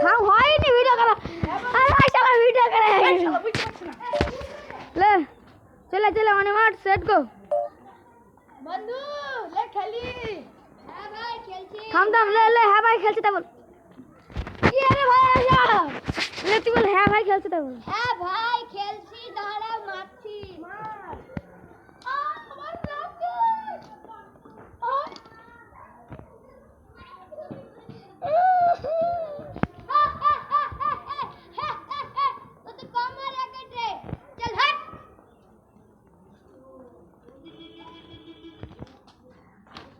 থাম হয়নি ভিডিও করা আরে শালা ভিডিও করে শালা বুঝতে পারছ না ले चले चले माने मार सेट को বন্ধু লে খেলি হ্যাঁ ভাই খেলছি থাম থাম ले ले হ্যাঁ ভাই খেলছি তা বল কি আরে ভাই আয়া ले তুই বল হ্যাঁ ভাই খেলছি তা বল হ্যাঁ ভাই খেলছি দাঁড়া মারছি মার আমার নাকে তো কম র‍্যাকেট রে চল হট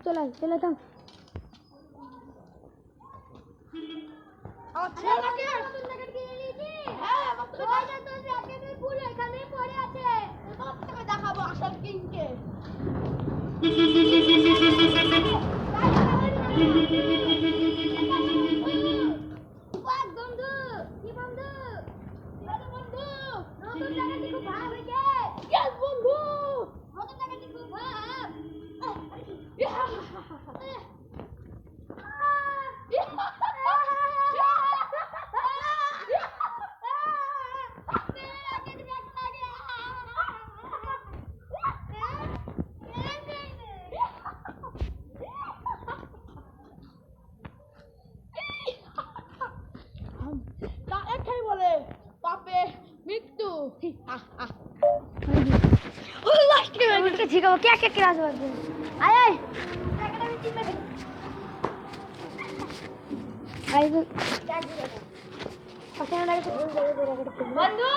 चला चला থাম আচ্ছা লাগে নতুন র‍্যাকেট কিনে নিয়েছি হ্যাঁ নতুন তোর র‍্যাকেটের ফুল এখানেই পড়ে আছে তোর থেকে দেখাবো আসল কিংকে বাদ বন্ধু কি বন্ধু আরে বন্ধু নতুন র‍্যাকেট খুব ভালো হয়েছে ইয়েস বন্ধু নতুন র‍্যাকেট খুব ভালো এটাই বলে পাপে মৃত্যু লাস্ট কে के झिका क्या क्या क्लास बात आय आय आय पसंद लगे तो बंधु